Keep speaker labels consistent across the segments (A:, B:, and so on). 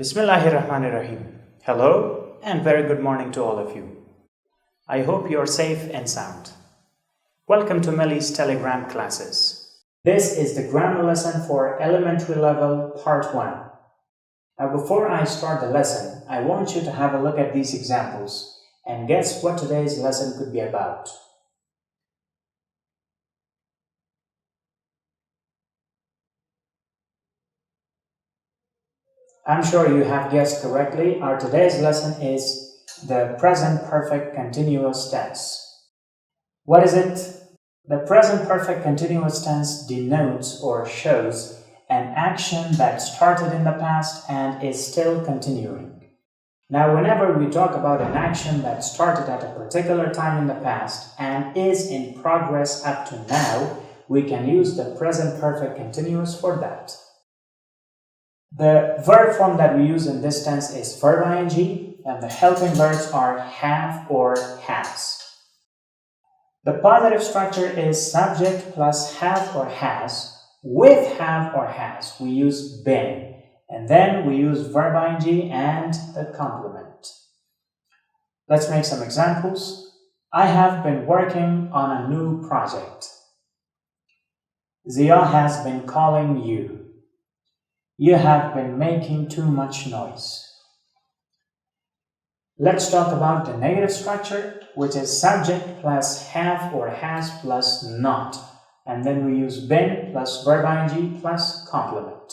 A: Bismillahirrahmanirrahim. Hello and very good morning to all of you. I hope you are safe and sound. Welcome to Melly's Telegram classes. This is the grammar lesson for elementary level part 1. Now before I start the lesson, I want you to have a look at these examples and guess what today's lesson could be about. I'm sure you have guessed correctly. Our today's lesson is the present perfect continuous tense. What is it? The present perfect continuous tense denotes or shows an action that started in the past and is still continuing. Now, whenever we talk about an action that started at a particular time in the past and is in progress up to now, we can use the present perfect continuous for that. The verb form that we use in this tense is verb ing, and the helping verbs are have or has. The positive structure is subject plus have or has. With have or has, we use been, and then we use verb ing and the complement. Let's make some examples. I have been working on a new project. Zia has been calling you. You have been making too much noise. Let's talk about the negative structure, which is subject plus have or has plus not. And then we use been plus verb ing plus complement.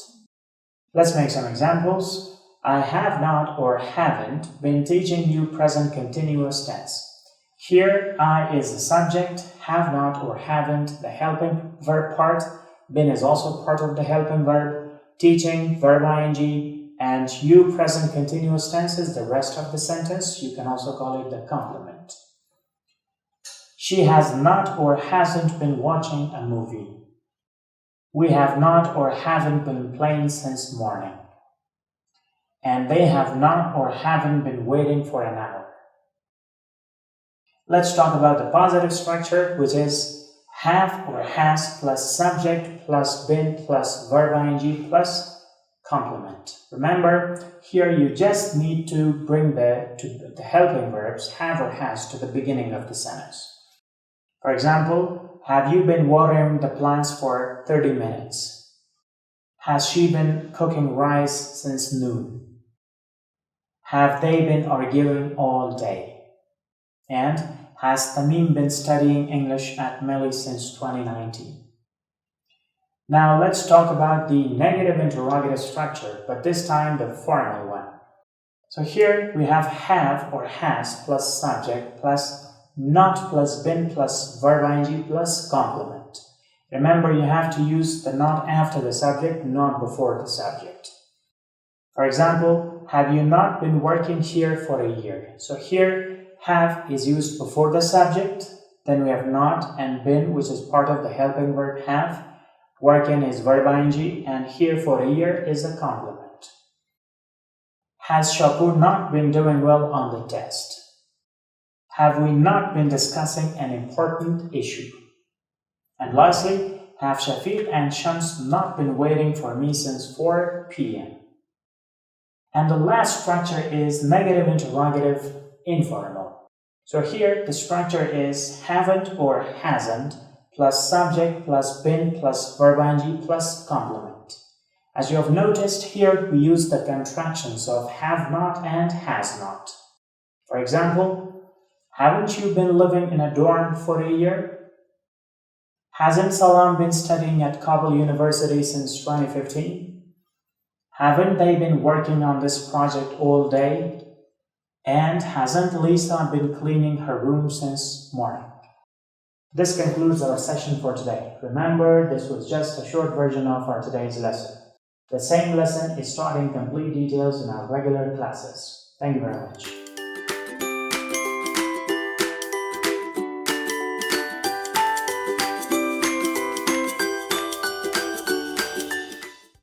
A: Let's make some examples. I have not or haven't been teaching you present continuous tense. Here, I is the subject, have not or haven't the helping verb part, been is also part of the helping verb, teaching, verb ing, and you present continuous tense is the rest of the sentence. You can also call it the complement. She has not or hasn't been watching a movie. We have not or haven't been playing since morning. And they have not or haven't been waiting for an hour. Let's talk about the positive structure, which is have or has plus subject plus been plus verb ing plus complement. Remember, here you just need to bring the helping verbs have or has to the beginning of the sentence. For example, have you been watering the plants for 30 minutes? Has she been cooking rice since noon? Have they been arguing all day? And has Tamim been studying English at Melly since 2019? Now let's talk about the negative interrogative structure, but this time the formal one. So here we have or has plus subject plus not plus been plus verb ing plus complement. Remember, you have to use the not after the subject, not before the subject. For example, have you not been working here for a year? So here, have is used before the subject, then we have not and been, which is part of the helping verb have. Working is verb ing, and here for a year is a complement. Has Shapur not been doing well on the test? Have we not been discussing an important issue? And lastly, have Shafiq and Shams not been waiting for me since 4 p.m.? And the last structure is negative interrogative informal. So here the structure is haven't or hasn't plus subject plus been plus verb ing plus complement. As you have noticed, here we use the contractions of have not and has not. For example, haven't you been living in a dorm for a year? Hasn't Salam been studying at Kabul University since 2015? Haven't they been working on this project all day? And hasn't Lisa been cleaning her room since morning? This concludes our session for today. Remember, this was just a short version of our today's lesson. The same lesson is taught in complete details in our regular classes. Thank you very much.